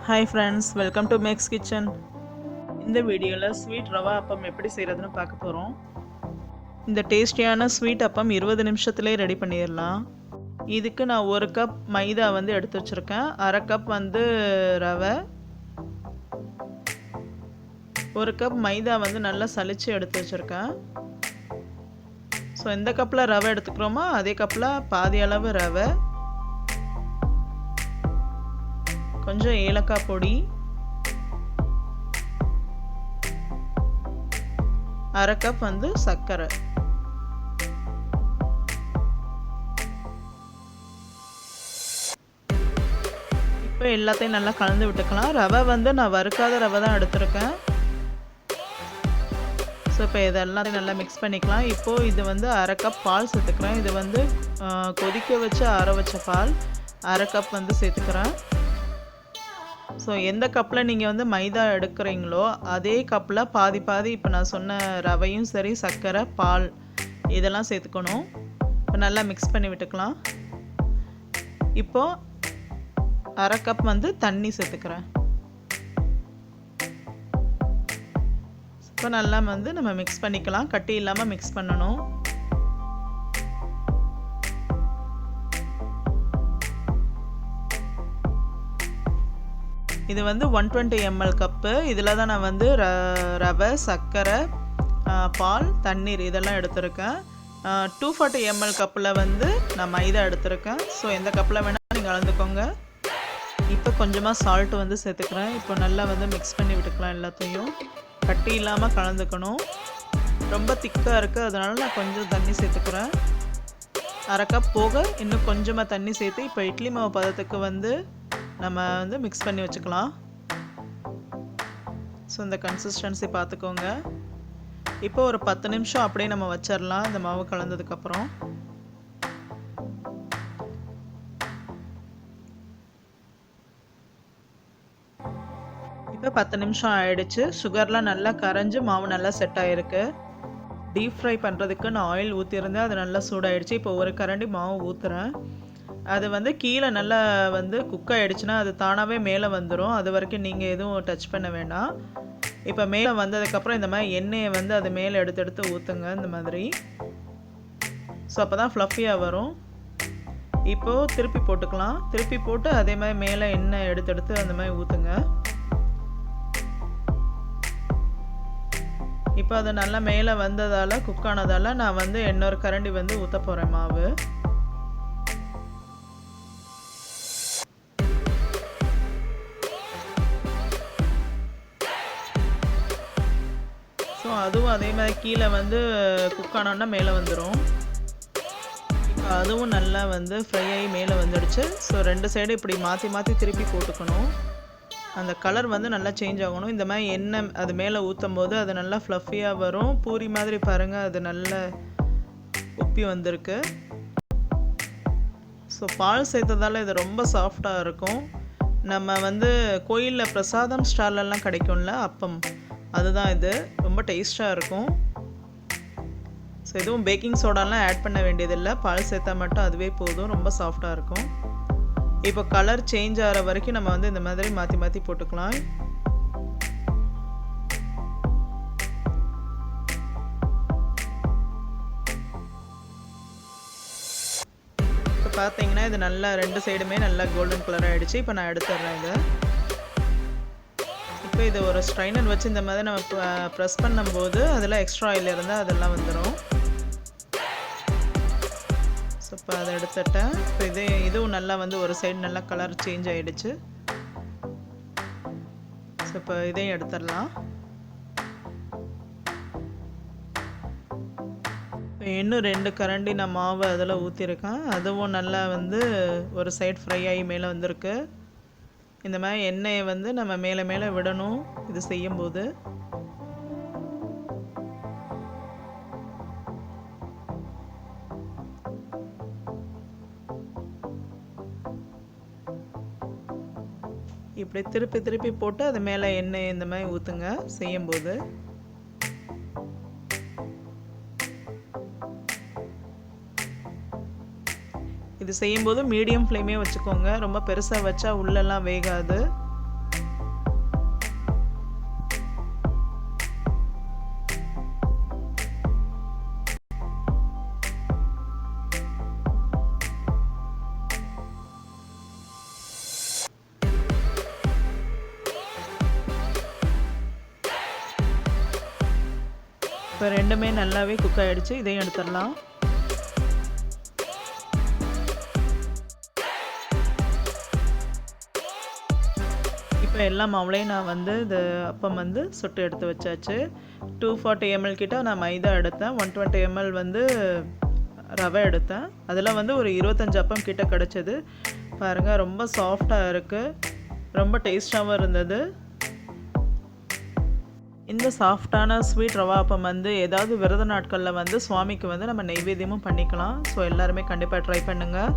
Hi friends, welcome to Mek'skitchen. இந்த வீடியோல sweet rava அப்பம் எப்படி செய்யறதுன்னு பார்க்க போறோம். இந்த டேஸ்டியான ஸ்வீட் அப்பம் 20 நிமிஷத்திலே ரெடி பண்ணிடலாம். இதுக்கு நான் 1 கப் மைதா வந்து எடுத்து வச்சிருக்கேன். 1/2 கப் வந்து ரவை. 1 கப் மைதா வந்து நல்லா சலிச்சு எடுத்து வச்சிருக்கேன். ஸோ எந்த கப்பில் ரவை எடுத்துக்கிறோமோ அதே கப்பில் பாதி அளவு ரவை, கொஞ்சம் ஏலக்காய் பொடி, 1/2 கப் வந்து சர்க்கரை. இப்போ எல்லாத்தையும் நல்லா கலந்து விட்டுக்கலாம். ரவை வந்து நான் வறுக்காத ரவை தான் எடுத்திருக்கேன். ஸோ இப்போ இதெல்லாத்தையும் நல்லா மிக்ஸ் பண்ணிக்கலாம். இப்போது இது வந்து 1/2 கப் பால் சேர்த்துக்கிறேன். இது வந்து கொதிக்க வச்சு ஆற வச்ச பால் 1/2 கப் வந்து சேர்த்துக்கிறேன். ஸோ எந்த கப்பில் நீங்கள் வந்து மைதா எடுக்கிறீங்களோ அதே கப்பில் பாதி பாதி இப்போ நான் சொன்ன ரவையும் சரி, சர்க்கரை, பால் இதெல்லாம் சேர்த்துக்கணும். இப்போ நல்லா மிக்ஸ் பண்ணி விட்டுக்கலாம். இப்போது 1/2 கப் வந்து தண்ணி சேர்த்துக்கிறேன். இப்போ நல்லா வந்து நம்ம மிக்ஸ் பண்ணிக்கலாம். கட்டி இல்லாமல் மிக்ஸ் பண்ணணும். இது வந்து 120 ml கப்பு. இதில் தான் நான் வந்து ரவை, சர்க்கரை, பால், தண்ணீர் இதெல்லாம் எடுத்திருக்கேன். 240 ml கப்பில் வந்து நான் மைதா எடுத்திருக்கேன். ஸோ எந்த கப்பில் வேணால் நீங்கள் கலந்துக்கோங்க. இப்போ கொஞ்சமாக சால்ட் வந்து சேர்த்துக்கிறேன். இப்போ நல்லா வந்து மிக்ஸ் பண்ணி விட்டுக்கலாம். எல்லாத்தையும் கட்டி இல்லாமல் கலந்துக்கணும். ரொம்ப திக்காக இருக்குது, அதனால நான் கொஞ்சம் தண்ணி சேர்த்துக்கிறேன். 1/2 கப் போக இன்னும் கொஞ்சமாக தண்ணி சேர்த்து இப்போ இட்லி மாவு பதத்துக்கு வந்து நம்ம வந்து மிக்ஸ் பண்ணி வச்சுக்கலாம். ஸோ இந்த கன்சிஸ்டன்சி பார்த்துக்கோங்க. இப்போ ஒரு 10 நிமிஷம் அப்படியே நம்ம வச்சிடலாம். இந்த மாவு கலந்ததுக்கப்புறம் இப்போ 10 நிமிஷம் ஆயிடுச்சு. சுகர்லாம் நல்லா கரைஞ்சி மாவு நல்லா செட் ஆகிருக்கு. டீப் ஃப்ரை பண்ணுறதுக்கு நான் ஆயில் ஊற்றிருந்தேன். அது நல்லா சூடாயிடுச்சு. இப்போ ஒரு கரண்டி மாவு ஊற்றுறேன். அது வந்து கீழே நல்லா வந்து குக் ஆகிடுச்சுன்னா அது தானாகவே மேலே வந்துடும். அது வரைக்கும் நீங்கள் எதுவும் டச் பண்ண வேண்டாம். இப்போ மேலே வந்ததுக்கப்புறம் இந்த மாதிரி எண்ணெயை வந்து அது மேலே எடுத்து ஊற்றுங்க இந்த மாதிரி. ஸோ அப்போ தான் ஃப்ளஃபியாக வரும். இப்போது திருப்பி போட்டுக்கலாம். திருப்பி போட்டு அதே மாதிரி மேலே எண்ணெய் எடுத்து அந்த மாதிரி ஊற்றுங்க. இப்போ அது நல்லா மேலே வந்ததால், குக் ஆனதால் நான் வந்து இன்னொரு கரண்டி வந்து ஊற்ற போகிறேன் மாவு. ஸோ அதுவும் அதே மாதிரி கீழே வந்து குக் ஆனோன்னா மேலே வந்துடும். இப்போ அதுவும் நல்லா வந்து ஃப்ரை ஆகி மேலே வந்துடுச்சு. ஸோ 2 சைடு இப்படி மாற்றி மாற்றி திருப்பி போட்டுக்கணும். அந்த கலர் வந்து நல்லா சேஞ்ச் ஆகணும். இந்த மாதிரி எண்ணெய் அது மேலே ஊற்றும் போது அது நல்லா ஃப்ளஃபியாக வரும். பூரி மாதிரி பாருங்கள், அது நல்லா உப்பி வந்திருக்கு. ஸோ பால் சேர்த்ததால் இது ரொம்ப சாஃப்டாக இருக்கும். நம்ம வந்து கோயிலில் பிரசாதம் ஸ்டால்லலாம் கிடைக்கும்ல அப்பம், அதுதான் இது. ரொம்ப டேஸ்ட்டாக இருக்கும். ஸோ எதுவும் பேக்கிங் சோடாலாம் ஆட் பண்ண வேண்டியதில்லை. பால் சேர்த்தா மட்டும் அதுவே போதும். ரொம்ப சாஃப்டாக இருக்கும். இப்போ கலர் சேஞ்ச் ஆகிற வரைக்கும் நம்ம வந்து இந்த மாதிரி மாற்றி மாற்றி போட்டுக்கலாம். இப்போ பார்த்தீங்கன்னா இது நல்லா 2 சைடுமே நல்லா கோல்டன் கலர் ஆகிடுச்சு. இப்போ நான் எடுத்துடுறேன் இதை. இப்போ இது ஒரு ஸ்ட்ரைனர் வச்சு இந்த மாதிரி நம்ம ப்ரெஸ் பண்ணும்போது அதில் எக்ஸ்ட்ரா ஆயில் இருந்தால் அதெல்லாம் வந்துடும். ஸோ இப்போ அதை எடுத்துட்டேன். இப்போ இதுவும் நல்லா வந்து ஒரு சைடு நல்லா கலர் சேஞ்ச் ஆகிடுச்சு. ஸோ இப்போ இதையும் எடுத்துடலாம். இப்போ இன்னும் 2 கரண்டி நான் மாவு அதில் ஊற்றிருக்கேன். அதுவும் நல்லா வந்து ஒரு சைடு ஃப்ரை ஆகி மேலே வந்திருக்கு. இந்த மாதிரி எண்ணெயை வந்து நம்ம மேலே மேலே விடணும் இது செய்யும்போது. இப்படி திருப்பி திருப்பி போட்டு அது மேலே எண்ணெய் இந்த மாதிரி ஊற்றுங்க செய்யும்போது. இது செய்யும்போது மீடியம் ஃப்ளேமே வச்சுக்கோங்க. ரொம்ப பெருசாக வச்சா உள்ளெல்லாம் வேகாது. இப்போ ரெண்டுமே நல்லாவே குக் ஆகிடுச்சு. இதையும் எடுத்துடலாம். இப்போ எல்லா மாவுலையும் நான் வந்து இது அப்பம் வந்து சுட்டு எடுத்து வச்சாச்சு. 240 ml கிட்ட நான் மைதா எடுத்தேன். 120 ml வந்து ரவை எடுத்தேன். அதில் வந்து ஒரு 25 அப்பம் கிட்ட கிடச்சிது. பாருங்கள், ரொம்ப சாஃப்டாக இருக்குது. ரொம்ப டேஸ்ட்டாகவும் இருந்தது. இந்த சாஃப்டான ஸ்வீட் ரவா அப்பம் வந்து ஏதாவது விரத நாட்களில் வந்து சுவாமிக்கு வந்து நம்ம நெய்வேத்தியமும் பண்ணிக்கலாம். ஸோ எல்லாருமே கண்டிப்பாக ட்ரை பண்ணுங்கள்.